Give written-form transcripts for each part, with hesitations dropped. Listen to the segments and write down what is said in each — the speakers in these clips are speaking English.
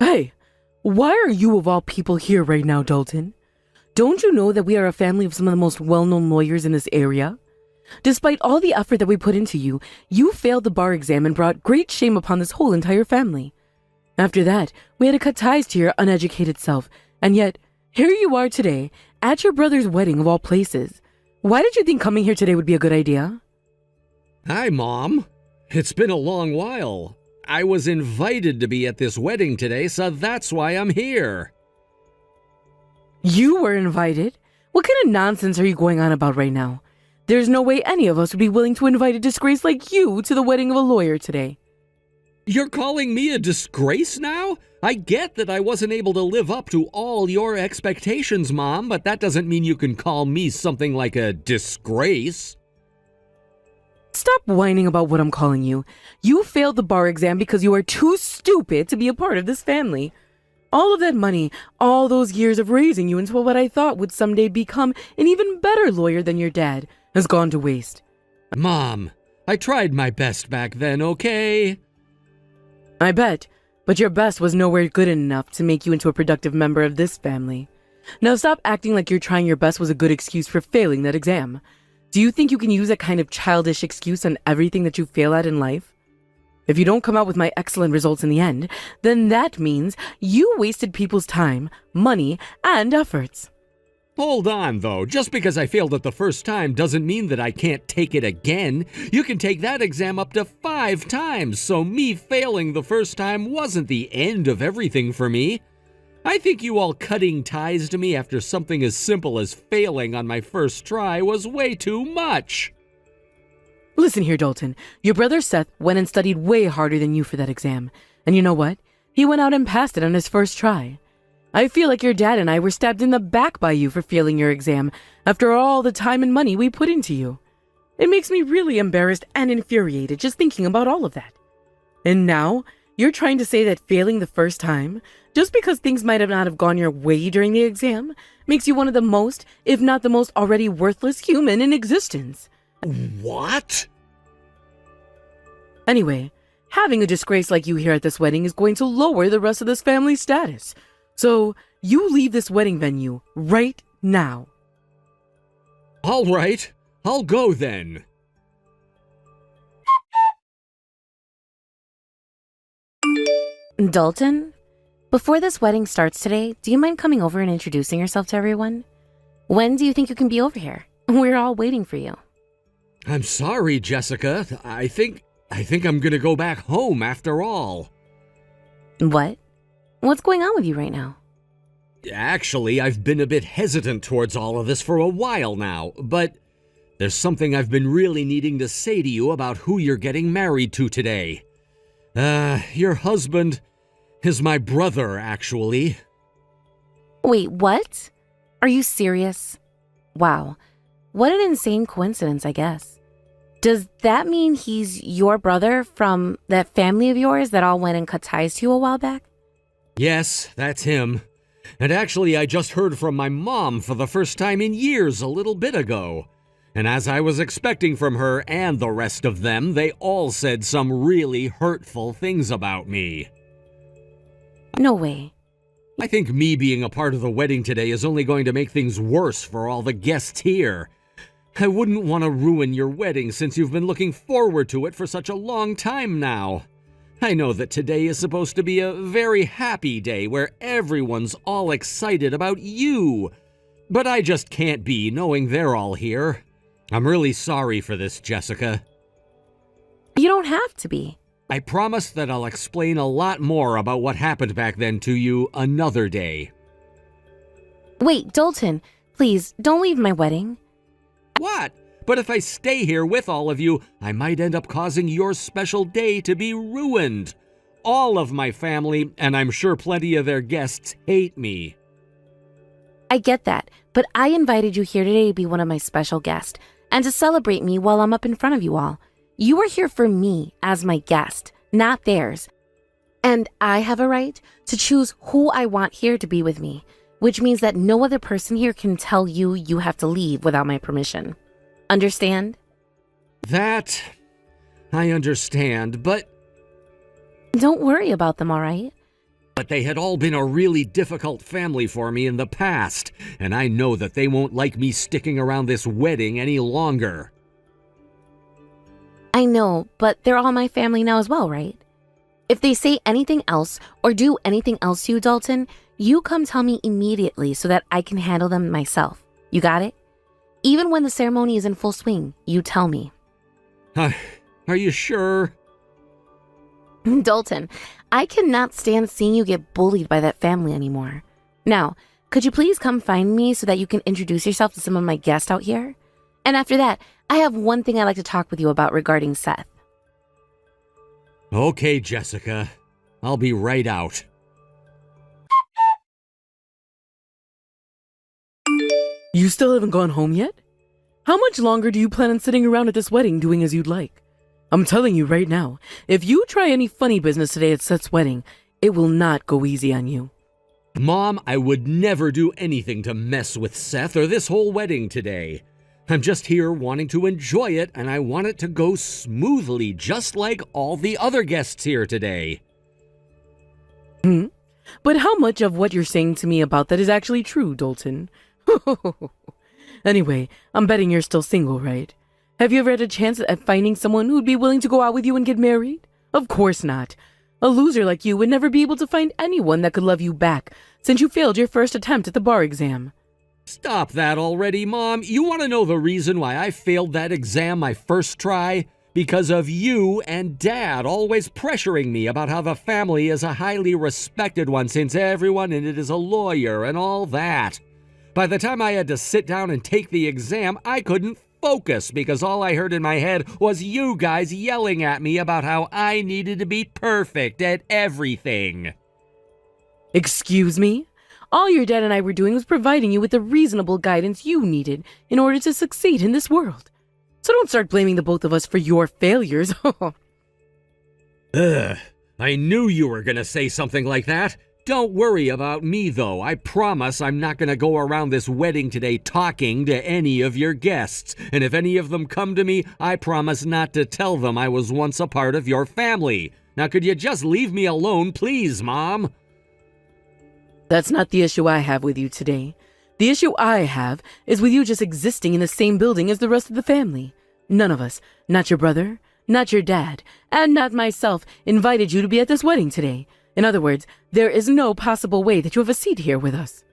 Hey, why are you of all people here right now, Dalton? Don't you know that we are a family of some of the most well-known lawyers in this area? Despite all the effort that we put into you, you failed the bar exam and brought great shame upon this whole entire family. After that, we had to cut ties to your uneducated self, and yet, here you are today, at your brother's wedding of all places. Why did you think coming here today would be a good idea? Hi, Mom. It's been a long while. I was invited to be at this wedding today, so that's why I'm here. You were invited? What kind of nonsense are you going on about right now? There's no way any of us would be willing to invite a disgrace like you to the wedding of a lawyer today. You're calling me a disgrace now? I get that I wasn't able to live up to all your expectations, Mom, but that doesn't mean you can call me something like a disgrace. Stop whining about what I'm calling you. You failed the bar exam because you are too stupid to be a part of this family. All of that money, all those years of raising you into what I thought would someday become an even better lawyer than your dad, has gone to waste. Mom, I tried my best back then, okay? I bet, but your best was nowhere good enough to make you into a productive member of this family. Now stop acting like you're trying your best was a good excuse for failing that exam. Do you think you can use that kind of childish excuse on everything that you fail at in life? If you don't come out with my excellent results in the end, then that means you wasted people's time, money, and efforts. Hold on, though. Just because I failed it the first time doesn't mean that I can't take it again. You can take that exam up to 5 times, so me failing the first time wasn't the end of everything for me. I think you all cutting ties to me after something as simple as failing on my first try was way too much. Listen here, Dalton. Your brother Seth went and studied way harder than you for that exam. And you know what? He went out and passed it on his first try. I feel like your dad and I were stabbed in the back by you for failing your exam after all the time and money we put into you. It makes me really embarrassed and infuriated just thinking about all of that. And now, you're trying to say that failing the first time, just because things might have not have gone your way during the exam, makes you one of the most, if not the most already worthless human in existence. What? Anyway, having a disgrace like you here at this wedding is going to lower the rest of this family's status. So, you leave this wedding venue right now. All right, I'll go then. Dalton, before this wedding starts today, do you mind coming over and introducing yourself to everyone? When do you think you can be over here? We're all waiting for you. I'm sorry, Jessica. I think I'm gonna go back home after all. What? What's going on with you right now? Actually, I've been a bit hesitant towards all of this for a while now, but there's something I've been really needing to say to you about who you're getting married to today. Your husband is my brother, actually. Wait, what? Are you serious? Wow. What an insane coincidence, I guess. Does that mean he's your brother from that family of yours that all went and cut ties to you a while back? Yes, that's him. And actually, I just heard from my mom for the first time in years a little bit ago. And as I was expecting from her and the rest of them, they all said some really hurtful things about me. No way. I think me being a part of the wedding today is only going to make things worse for all the guests here. I wouldn't want to ruin your wedding since you've been looking forward to it for such a long time now. I know that today is supposed to be a very happy day where everyone's all excited about you. But I just can't be knowing they're all here. I'm really sorry for this, Jessica. You don't have to be. I promise that I'll explain a lot more about what happened back then to you another day. Wait, Dalton, please don't leave my wedding. What? But if I stay here with all of you, I might end up causing your special day to be ruined. All of my family, and I'm sure plenty of their guests, hate me. I get that, but I invited you here today to be one of my special guests and to celebrate me while I'm up in front of you all. You are here for me as my guest, not theirs. And I have a right to choose who I want here to be with me, which means that no other person here can tell you you have to leave without my permission. Understand? That I understand, but Don't worry about them, all right? but they had all been a really difficult family for me in the past, and I know that they won't like me sticking around this wedding any longer. I know, but they're all my family now as well, right? If they say anything else or do anything else to you, Dalton, you come tell me immediately so that I can handle them myself. You got it? Even when the ceremony is in full swing, you tell me. Are you sure? Dalton, I cannot stand seeing you get bullied by that family anymore. Now, could you please come find me so that you can introduce yourself to some of my guests out here? And after that, I have one thing I'd like to talk with you about regarding Seth. Okay, Jessica. I'll be right out. You still haven't gone home yet? How much longer do you plan on sitting around at this wedding doing as you'd like? I'm telling you right now, if you try any funny business today at Seth's wedding, it will not go easy on you. Mom, I would never do anything to mess with Seth or this whole wedding today. I'm just here wanting to enjoy it, and I want it to go smoothly, just like all the other guests here today. But how much of what you're saying to me about that is actually true, Dalton? Anyway, I'm betting you're still single, right? Have you ever had a chance at finding someone who'd be willing to go out with you and get married? Of course not. A loser like you would never be able to find anyone that could love you back, since you failed your first attempt at the bar exam. Stop that already, Mom. You want to know the reason why I failed that exam my first try? Because of you and Dad always pressuring me about how the family is a highly respected one since everyone in it is a lawyer and all that. By the time I had to sit down and take the exam, I couldn't focus because all I heard in my head was you guys yelling at me about how I needed to be perfect at everything. Excuse me? All your dad and I were doing was providing you with the reasonable guidance you needed in order to succeed in this world. So don't start blaming the both of us for your failures. Ugh, I knew you were gonna say something like that. Don't worry about me, though. I promise I'm not gonna go around this wedding today talking to any of your guests. And if any of them come to me, I promise not to tell them I was once a part of your family. Now, could you just leave me alone, please, Mom? That's not the issue I have with you today. The issue I have is with you just existing in the same building as the rest of the family. None of us, not your brother, not your dad, and not myself, invited you to be at this wedding today. In other words, there is no possible way that you have a seat here with us.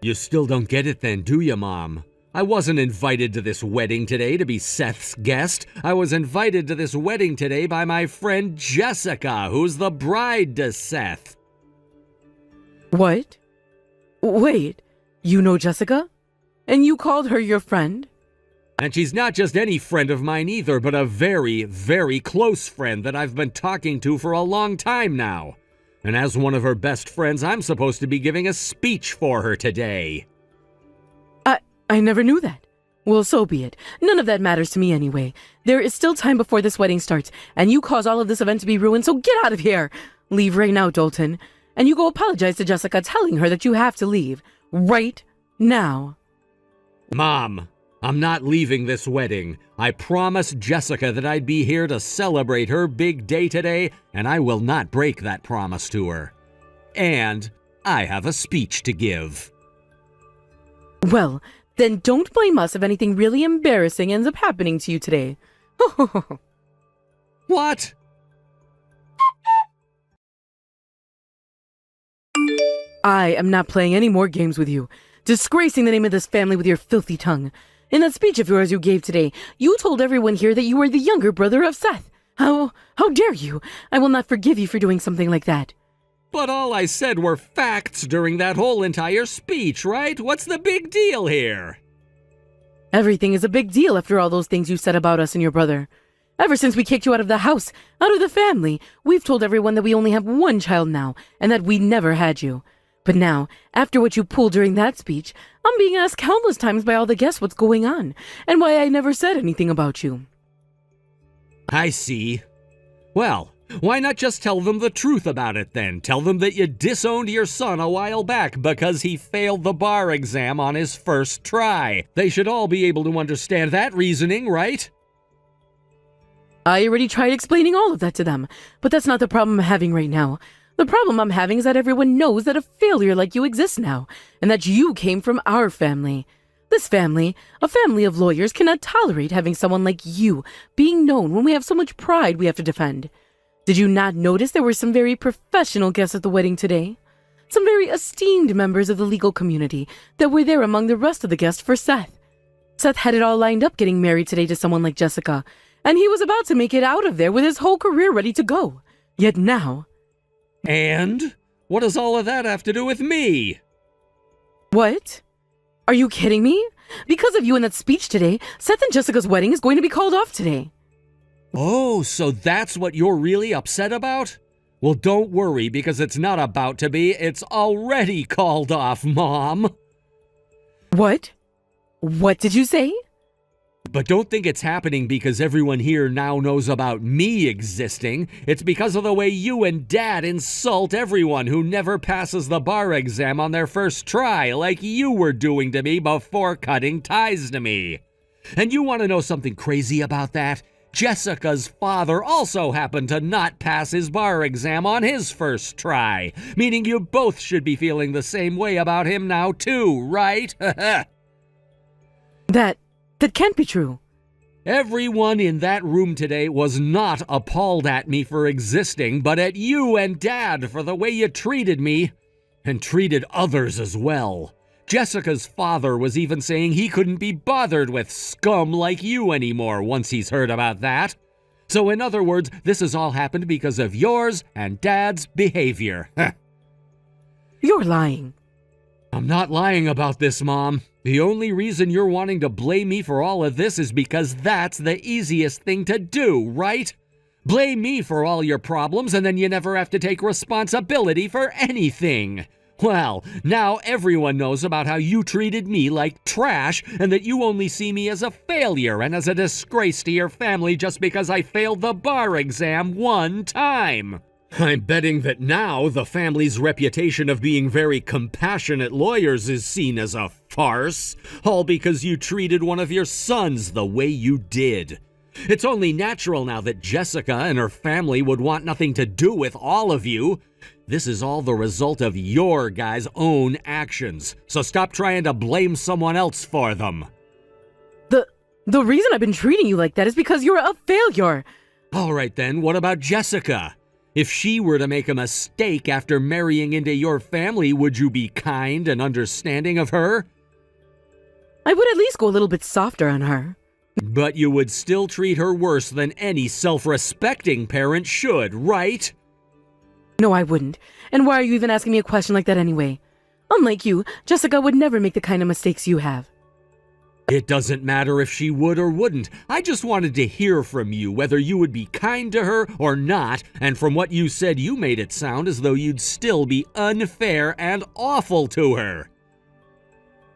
You still don't get it then, do you, Mom? I wasn't invited to this wedding today to be Seth's guest. I was invited to this wedding today by my friend Jessica, who's the bride to Seth. What? Wait, you know Jessica? And you called her your friend? And she's not just any friend of mine either, but a very, very close friend that I've been talking to for a long time now. And as one of her best friends, I'm supposed to be giving a speech for her today. I never knew that. Well, so be it. None of that matters to me anyway. There is still time before this wedding starts, and you cause all of this event to be ruined, so get out of here! Leave right now, Dalton. And you go apologize to Jessica, telling her that you have to leave. Right now. Mom, I'm not leaving this wedding. I promised Jessica that I'd be here to celebrate her big day today, and I will not break that promise to her. And I have a speech to give. Well, then don't blame us if anything really embarrassing ends up happening to you today. What? I am not playing any more games with you, disgracing the name of this family with your filthy tongue. In that speech of yours you gave today, you told everyone here that you were the younger brother of Seth. How dare you? I will not forgive you for doing something like that. But all I said were facts during that whole entire speech, right? What's the big deal here? Everything is a big deal after all those things you said about us and your brother. Ever since we kicked you out of the house, out of the family, we've told everyone that we only have one child now, and that we never had you. But now, after what you pulled during that speech, I'm being asked countless times by all the guests what's going on, and why I never said anything about you. I see. Well, why not just tell them the truth about it then? Tell them that you disowned your son a while back because he failed the bar exam on his first try. They should all be able to understand that reasoning, right? I already tried explaining all of that to them, but that's not the problem I'm having right now. The problem I'm having is that everyone knows that a failure like you exists now, and that you came from our family. This family, a family of lawyers, cannot tolerate having someone like you being known when we have so much pride we have to defend. Did you not notice there were some very professional guests at the wedding today? Some very esteemed members of the legal community that were there among the rest of the guests for Seth. Seth had it all lined up getting married today to someone like Jessica, and he was about to make it out of there with his whole career ready to go. Yet now... And? What does all of that have to do with me? What? Are you kidding me? Because of you and that speech today, Seth and Jessica's wedding is going to be called off today. Oh, so that's what you're really upset about? Well, don't worry, because it's not about to be. It's already called off, Mom. What? What did you say? But don't think it's happening because everyone here now knows about me existing. It's because of the way you and Dad insult everyone who never passes the bar exam on their first try, like you were doing to me before cutting ties to me. And you want to know something crazy about that? Jessica's father also happened to not pass his bar exam on his first try, meaning you both should be feeling the same way about him now too, right? That can't be true. Everyone in that room today was not appalled at me for existing, but at you and Dad for the way you treated me, and treated others as well. Jessica's father was even saying he couldn't be bothered with scum like you anymore once he's heard about that. So in other words, this has all happened because of yours and Dad's behavior. You're lying. I'm not lying about this, Mom. The only reason you're wanting to blame me for all of this is because that's the easiest thing to do, right? Blame me for all your problems and then you never have to take responsibility for anything. Well, now everyone knows about how you treated me like trash and that you only see me as a failure and as a disgrace to your family just because I failed the bar exam one time. I'm betting that now the family's reputation of being very compassionate lawyers is seen as a farce, all because you treated one of your sons the way you did. It's only natural now that Jessica and her family would want nothing to do with all of you. This is all the result of your guys' own actions, so stop trying to blame someone else for them. The reason I've been treating you like that is because you're a failure. All right then, what about Jessica? If she were to make a mistake after marrying into your family, would you be kind and understanding of her? I would at least go a little bit softer on her. But you would still treat her worse than any self-respecting parent should, right? No, I wouldn't. And why are you even asking me a question like that anyway? Unlike you, Jessica would never make the kind of mistakes you have. It doesn't matter if she would or wouldn't. I just wanted to hear from you whether you would be kind to her or not, and from what you said, you made it sound as though you'd still be unfair and awful to her.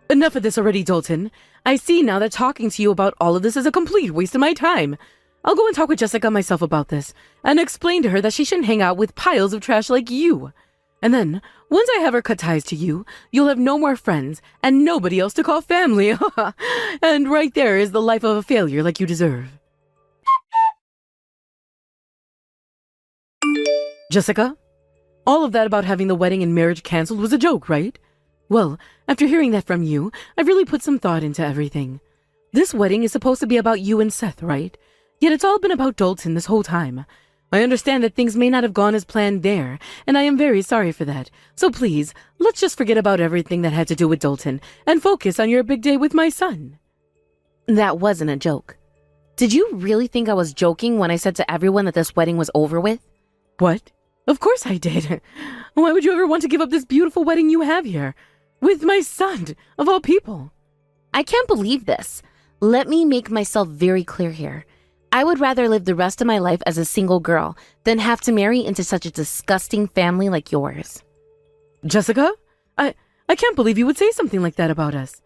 Enough of this already, Dalton. I see now that talking to you about all of this is a complete waste of my time. I'll go and talk with Jessica myself about this, and explain to her that she shouldn't hang out with piles of trash like you. And then, once I have her cut ties to you, you'll have no more friends, and nobody else to call family. And right there is the life of a failure like you deserve. Jessica, all of that about having the wedding and marriage canceled was a joke, right? Well, after hearing that from you, I've really put some thought into everything. This wedding is supposed to be about you and Seth, right? Yet it's all been about Dalton this whole time. I understand that things may not have gone as planned there, and I am very sorry for that. So please, let's just forget about everything that had to do with Dalton and focus on your big day with my son. That wasn't a joke. Did you really think I was joking when I said to everyone that this wedding was over with? What? Of course I did. Why would you ever want to give up this beautiful wedding you have here? With my son, of all people. I can't believe this. Let me make myself very clear here. I would rather live the rest of my life as a single girl than have to marry into such a disgusting family like yours. Jessica? I can't believe you would say something like that about us.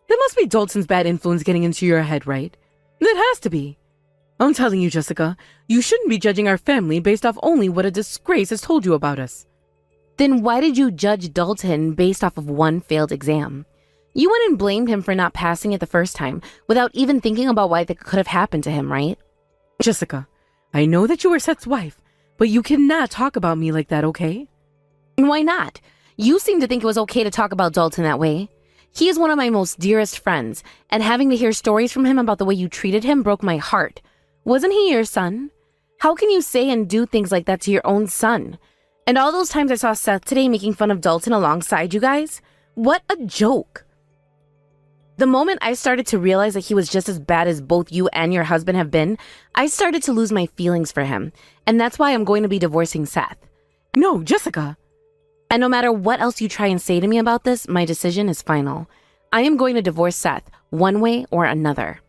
It must be Dalton's bad influence getting into your head, right? It has to be. I'm telling you, Jessica, you shouldn't be judging our family based off only what a disgrace has told you about us. Then why did you judge Dalton based off of one failed exam? You went and blamed him for not passing it the first time without even thinking about why that could have happened to him, right? Jessica, I know that you are Seth's wife, but you cannot talk about me like that, okay? Why not? You seem to think it was okay to talk about Dalton that way. He is one of my most dearest friends, and having to hear stories from him about the way you treated him broke my heart. Wasn't he your son? How can you say and do things like that to your own son? And all those times I saw Seth today making fun of Dalton alongside you guys? What a joke. The moment I started to realize that he was just as bad as both you and your husband have been, I started to lose my feelings for him, and that's why I'm going to be divorcing Seth. No, Jessica. And no matter what else you try and say to me about this, my decision is final. I am going to divorce Seth, one way or another.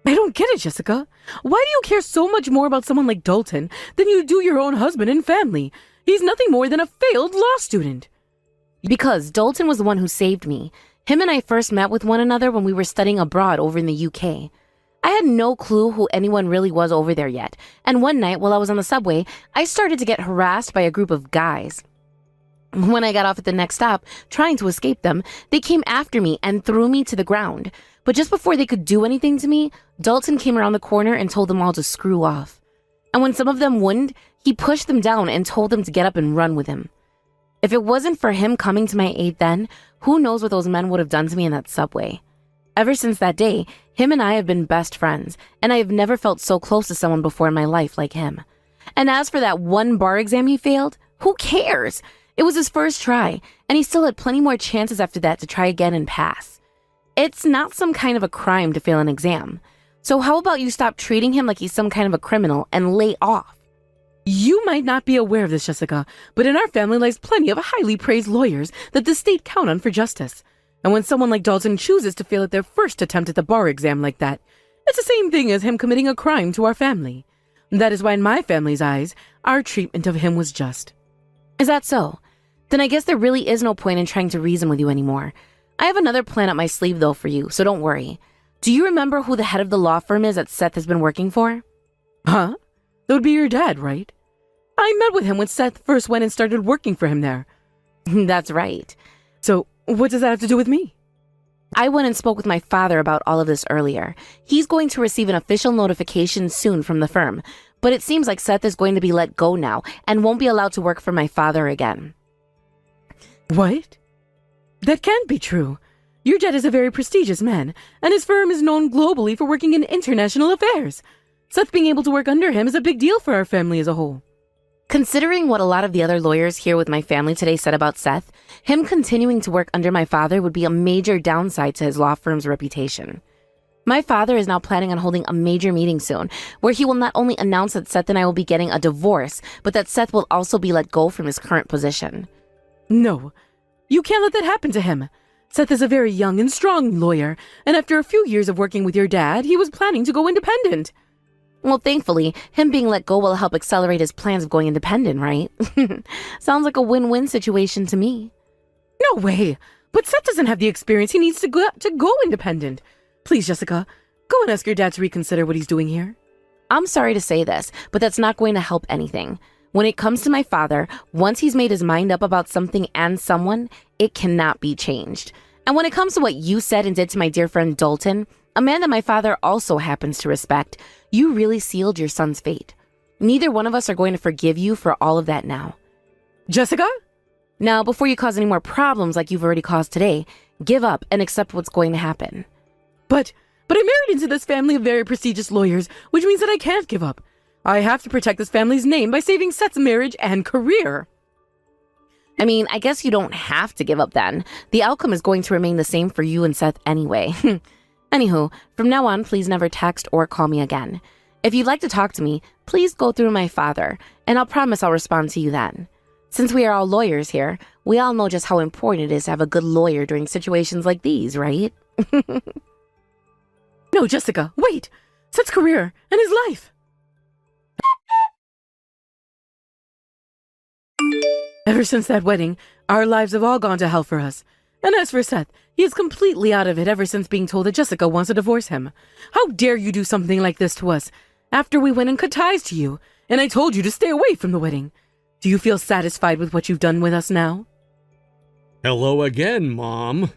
I don't get it, Jessica. Why do you care so much more about someone like Dalton than you do your own husband and family? He's nothing more than a failed law student. Because Dalton was the one who saved me. Him and I first met with one another when we were studying abroad over in the UK. I had no clue who anyone really was over there yet, and one night while I was on the subway, I started to get harassed by a group of guys. When I got off at the next stop, trying to escape them, they came after me and threw me to the ground. But just before they could do anything to me, Dalton came around the corner and told them all to screw off. And when some of them wouldn't, he pushed them down and told them to get up and run with him. If it wasn't for him coming to my aid then, who knows what those men would have done to me in that subway. Ever since that day, him and I have been best friends, and I have never felt so close to someone before in my life like him. And as for that one bar exam he failed, who cares? It was his first try, and he still had plenty more chances after that to try again and pass. It's not some kind of a crime to fail an exam. So how about you stop treating him like he's some kind of a criminal and lay off? You might not be aware of this, Jessica, but in our family lies plenty of highly praised lawyers that the state count on for justice. And when someone like Dalton chooses to fail at their first attempt at the bar exam like that, it's the same thing as him committing a crime to our family. That is why in my family's eyes, our treatment of him was just. Is that so? Then I guess there really is no point in trying to reason with you anymore. I have another plan up my sleeve though for you, so don't worry. Do you remember who the head of the law firm is that Seth has been working for? Huh? That would be your dad, right? I met with him when Seth first went and started working for him there. That's right. So, what does that have to do with me? I went and spoke with my father about all of this earlier. He's going to receive an official notification soon from the firm, but it seems like Seth is going to be let go now and won't be allowed to work for my father again. What? That can't be true. Your dad is a very prestigious man, and his firm is known globally for working in international affairs. Seth being able to work under him is a big deal for our family as a whole. Considering what a lot of the other lawyers here with my family today said about Seth, him continuing to work under my father would be a major downside to his law firm's reputation. My father is now planning on holding a major meeting soon, where he will not only announce that Seth and I will be getting a divorce, but that Seth will also be let go from his current position. No, you can't let that happen to him. Seth is a very young and strong lawyer, and after a few years of working with your dad, he was planning to go independent. Well, thankfully, him being let go will help accelerate his plans of going independent, right? Sounds like a win-win situation to me. No way! But Seth doesn't have the experience he needs to go independent. Please, Jessica, go and ask your dad to reconsider what he's doing here. I'm sorry to say this, but that's not going to help anything. When it comes to my father, once he's made his mind up about something and someone, it cannot be changed. And when it comes to what you said and did to my dear friend Dalton, a man that my father also happens to respect, you really sealed your son's fate. Neither one of us are going to forgive you for all of that now. Jessica? Now, before you cause any more problems like you've already caused today, give up and accept what's going to happen. But I married into this family of very prestigious lawyers, which means that I can't give up. I have to protect this family's name by saving Seth's marriage and career. I mean, I guess you don't have to give up then. The outcome is going to remain the same for you and Seth anyway. Anywho, from now on, please never text or call me again. If you'd like to talk to me, please go through my father, and I'll promise I'll respond to you then. Since we are all lawyers here, we all know just how important it is to have a good lawyer during situations like these, right? No, Jessica, wait! Seth's career and his life! Ever since that wedding, our lives have all gone to hell for us. And as for Seth, he is completely out of it ever since being told that Jessica wants to divorce him. How dare you do something like this to us, after we went and cut ties to you, and I told you to stay away from the wedding. Do you feel satisfied with what you've done with us now? Hello again, Mom.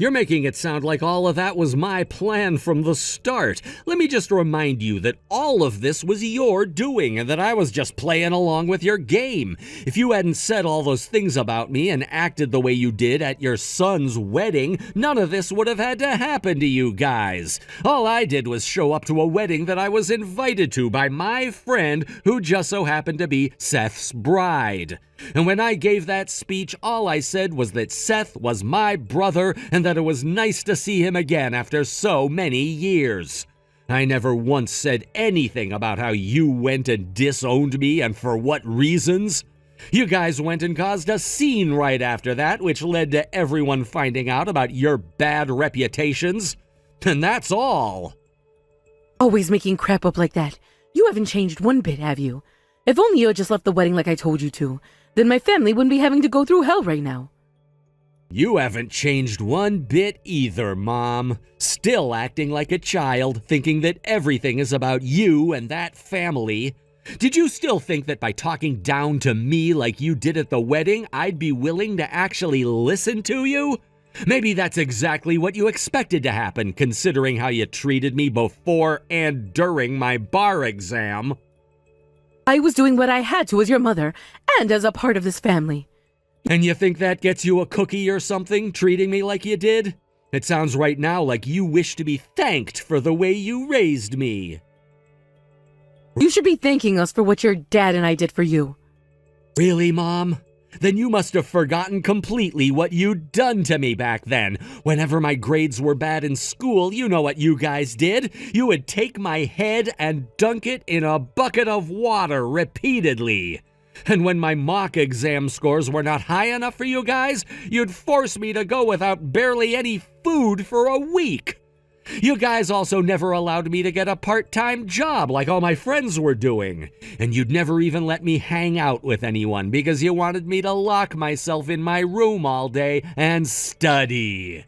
You're making it sound like all of that was my plan from the start. Let me just remind you that all of this was your doing and that I was just playing along with your game. If you hadn't said all those things about me and acted the way you did at your son's wedding, none of this would have had to happen to you guys. All I did was show up to a wedding that I was invited to by my friend who just so happened to be Seth's bride. And when I gave that speech, all I said was that Seth was my brother and that it was nice to see him again after so many years. I never once said anything about how you went and disowned me and for what reasons. You guys went and caused a scene right after that, which led to everyone finding out about your bad reputations. And that's all. Always making crap up like that. You haven't changed one bit, have you? If only you had just left the wedding like I told you to, then my family wouldn't be having to go through hell right now. You haven't changed one bit either, Mom. Still acting like a child, thinking that everything is about you and that family. Did you still think that by talking down to me like you did at the wedding, I'd be willing to actually listen to you? Maybe that's exactly what you expected to happen, considering how you treated me before and during my bar exam. I was doing what I had to as your mother and as a part of this family. And you think that gets you a cookie or something, treating me like you did? It sounds right now like you wish to be thanked for the way you raised me. You should be thanking us for what your dad and I did for you. Really, Mom? Then you must have forgotten completely what you'd done to me back then. Whenever my grades were bad in school, you know what you guys did. You would take my head and dunk it in a bucket of water repeatedly. And when my mock exam scores were not high enough for you guys, you'd force me to go without barely any food for a week. You guys also never allowed me to get a part-time job like all my friends were doing. And you'd never even let me hang out with anyone because you wanted me to lock myself in my room all day and study.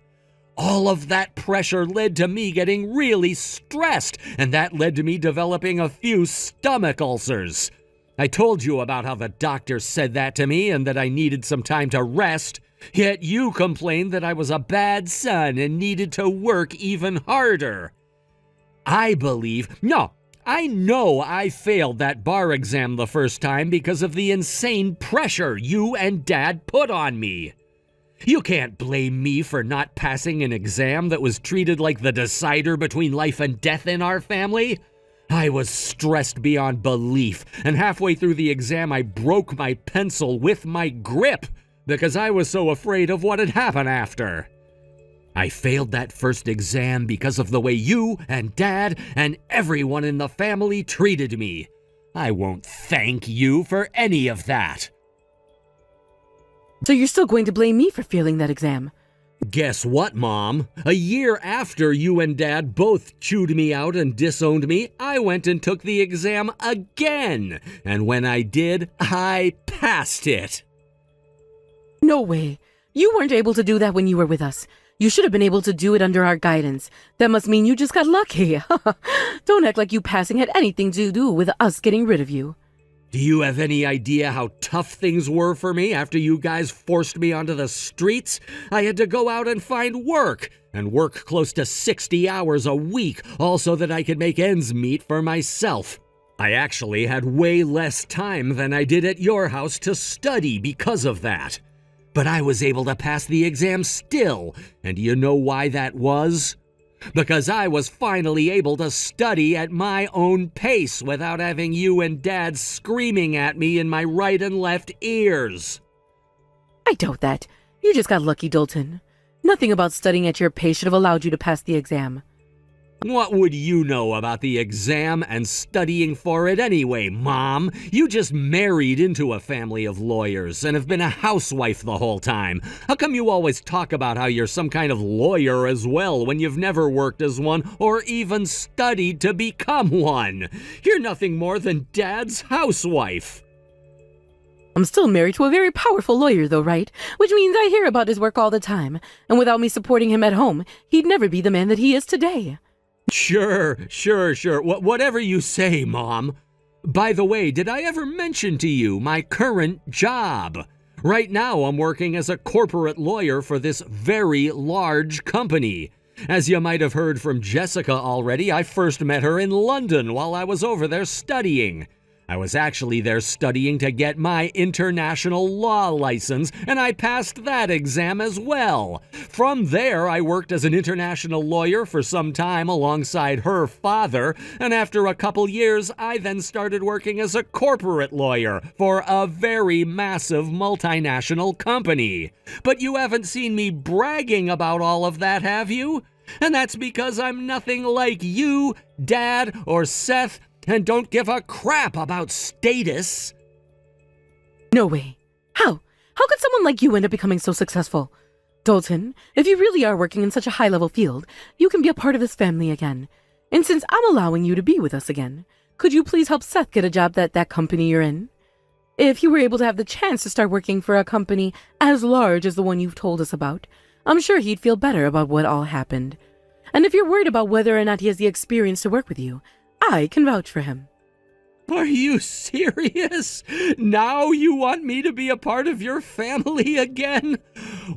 All of that pressure led to me getting really stressed, and that led to me developing a few stomach ulcers. I told you about how the doctor said that to me and that I needed some time to rest. Yet you complained that I was a bad son and needed to work even harder. I know I failed that bar exam the first time because of the insane pressure you and Dad put on me. You can't blame me for not passing an exam that was treated like the decider between life and death in our family. I was stressed beyond belief, and halfway through the exam I broke my pencil with my grip because I was so afraid of what had happened after. I failed that first exam because of the way you and Dad and everyone in the family treated me. I won't thank you for any of that. So you're still going to blame me for failing that exam? Guess what, Mom? A year after you and Dad both chewed me out and disowned me, I went and took the exam again. And when I did, I passed it. No way. You weren't able to do that when you were with us. You should have been able to do it under our guidance. That must mean you just got lucky. Don't act like you passing had anything to do with us getting rid of you. Do you have any idea how tough things were for me after you guys forced me onto the streets? I had to go out and find work, and work close to 60 hours a week, all so that I could make ends meet for myself. I actually had way less time than I did at your house to study because of that. But I was able to pass the exam still, and do you know why that was? Because I was finally able to study at my own pace without having you and Dad screaming at me in my right and left ears. I doubt that. You just got lucky, Dalton. Nothing about studying at your pace should have allowed you to pass the exam. What would you know about the exam and studying for it anyway, Mom? You just married into a family of lawyers and have been a housewife the whole time. How come you always talk about how you're some kind of lawyer as well when you've never worked as one or even studied to become one? You're nothing more than Dad's housewife. I'm still married to a very powerful lawyer, though, right? Which means I hear about his work all the time. And without me supporting him at home, he'd never be the man that he is today. Sure. Whatever you say, Mom. By the way, did I ever mention to you my current job? Right now, I'm working as a corporate lawyer for this very large company. As you might have heard from Jessica already, I first met her in London while I was over there studying. I was actually there studying to get my international law license, and I passed that exam as well. From there, I worked as an international lawyer for some time alongside her father, and after a couple years, I then started working as a corporate lawyer for a very massive multinational company. But you haven't seen me bragging about all of that, have you? And that's because I'm nothing like you, Dad, or Seth, and don't give a crap about status. No way. How? How could someone like you end up becoming so successful? Dalton, if you really are working in such a high-level field, you can be a part of this family again. And since I'm allowing you to be with us again, could you please help Seth get a job at that company you're in? If you were able to have the chance to start working for a company as large as the one you've told us about, I'm sure he'd feel better about what all happened. And if you're worried about whether or not he has the experience to work with you, I can vouch for him. Are you serious? Now you want me to be a part of your family again?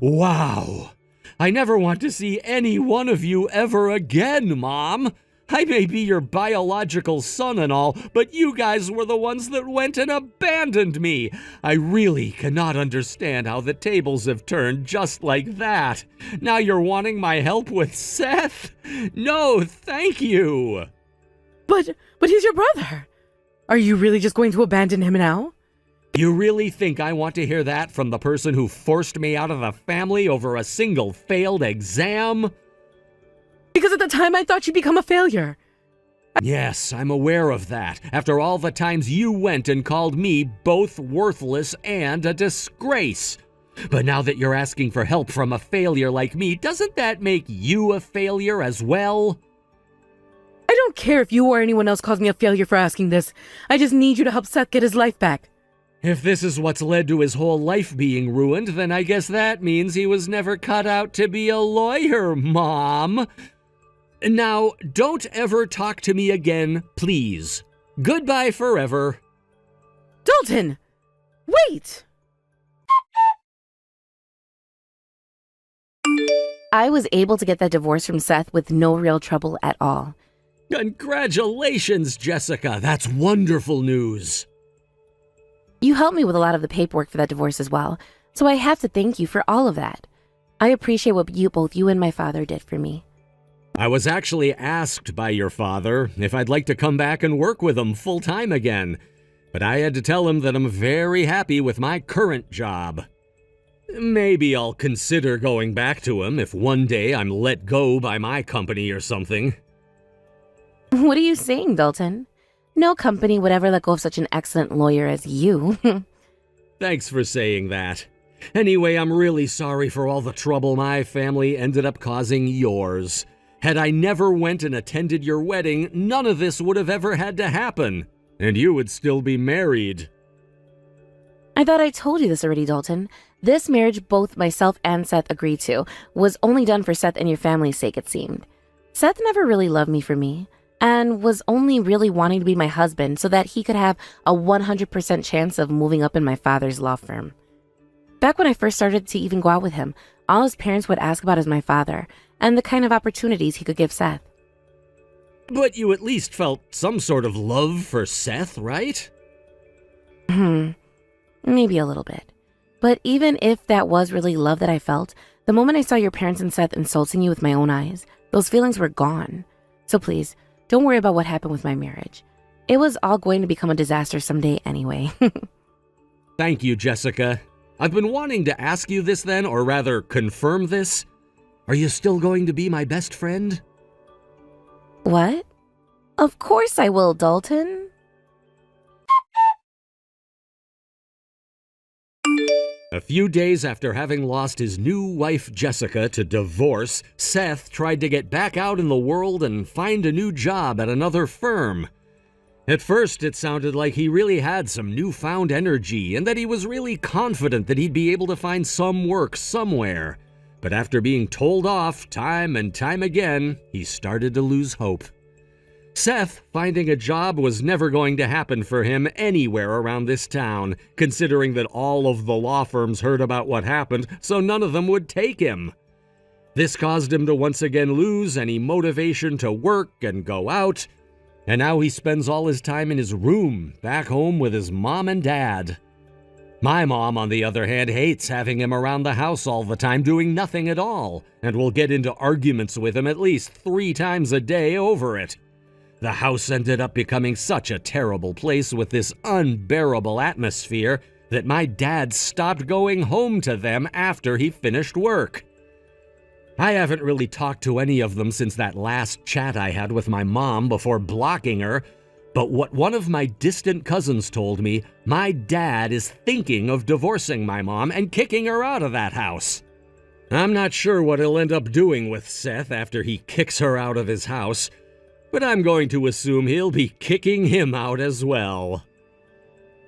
Wow. I never want to see any one of you ever again, Mom. I may be your biological son and all, but you guys were the ones that went and abandoned me. I really cannot understand how the tables have turned just like that. Now you're wanting my help with Seth? No, thank you. But he's your brother. Are you really just going to abandon him now? You really think I want to hear that from the person who forced me out of the family over a single failed exam? Because at the time I thought you'd become a failure. Yes, I'm aware of that, after all the times you went and called me both worthless and a disgrace. But now that you're asking for help from a failure like me, doesn't that make you a failure as well? I don't care if you or anyone else calls me a failure for asking this. I just need you to help Seth get his life back. If this is what's led to his whole life being ruined, then I guess that means he was never cut out to be a lawyer, Mom. Now, don't ever talk to me again, please. Goodbye forever. Dalton! Wait! I was able to get that divorce from Seth with no real trouble at all. Congratulations, Jessica. That's wonderful news. You helped me with a lot of the paperwork for that divorce as well, so I have to thank you for all of that. I appreciate what both you and my father did for me. I was actually asked by your father if I'd like to come back and work with him full-time again, but I had to tell him that I'm very happy with my current job. Maybe I'll consider going back to him if one day I'm let go by my company or something. What are you saying, Dalton? No company would ever let go of such an excellent lawyer as you. Thanks for saying that. Anyway, I'm really sorry for all the trouble my family ended up causing yours. Had I never went and attended your wedding, none of this would have ever had to happen, and you would still be married. I thought I told you this already, Dalton. This marriage both myself and Seth agreed to was only done for Seth and your family's sake, it seemed. Seth never really loved me for me, and was only really wanting to be my husband so that he could have a 100% chance of moving up in my father's law firm. Back when I first started to even go out with him, all his parents would ask about is my father, and the kind of opportunities he could give Seth. But you at least felt some sort of love for Seth, right? Maybe a little bit. But even if that was really love that I felt, the moment I saw your parents and Seth insulting you with my own eyes, those feelings were gone. So please, don't worry about what happened with my marriage. It was all going to become a disaster someday anyway. Thank you, Jessica. I've been wanting to ask you this then, or rather confirm this. Are you still going to be my best friend? What? Of course I will, Dalton. A few days after having lost his new wife Jessica to divorce, Seth tried to get back out in the world and find a new job at another firm. At first, it sounded like he really had some newfound energy and that he was really confident that he'd be able to find some work somewhere. But after being told off time and time again, he started to lose hope. Seth finding a job was never going to happen for him anywhere around this town, considering that all of the law firms heard about what happened, so none of them would take him. This caused him to once again lose any motivation to work and go out, and now he spends all his time in his room, back home with his mom and dad. My mom, on the other hand, hates having him around the house all the time doing nothing at all, and will get into arguments with him at least 3 times a day over it. The house ended up becoming such a terrible place with this unbearable atmosphere that my dad stopped going home to them after he finished work. I haven't really talked to any of them since that last chat I had with my mom before blocking her, but what one of my distant cousins told me, my dad is thinking of divorcing my mom and kicking her out of that house. I'm not sure what he'll end up doing with Seth after he kicks her out of his house, but I'm going to assume he'll be kicking him out as well.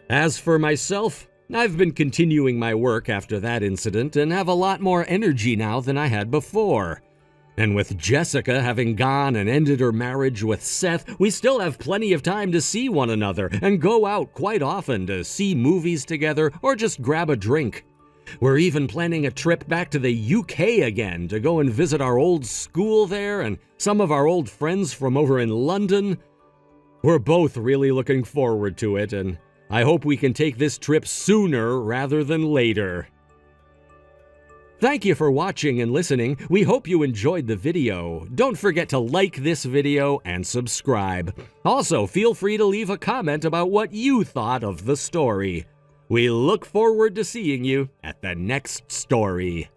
As for myself, I've been continuing my work after that incident and have a lot more energy now than I had before. And with Jessica having gone and ended her marriage with Seth, we still have plenty of time to see one another and go out quite often to see movies together or just grab a drink. We're even planning a trip back to the UK again to go and visit our old school there and some of our old friends from over in London. We're both really looking forward to it, and I hope we can take this trip sooner rather than later. Thank you for watching and listening. We hope you enjoyed the video. Don't forget to like this video and subscribe. Also, feel free to leave a comment about what you thought of the story. We look forward to seeing you at the next story.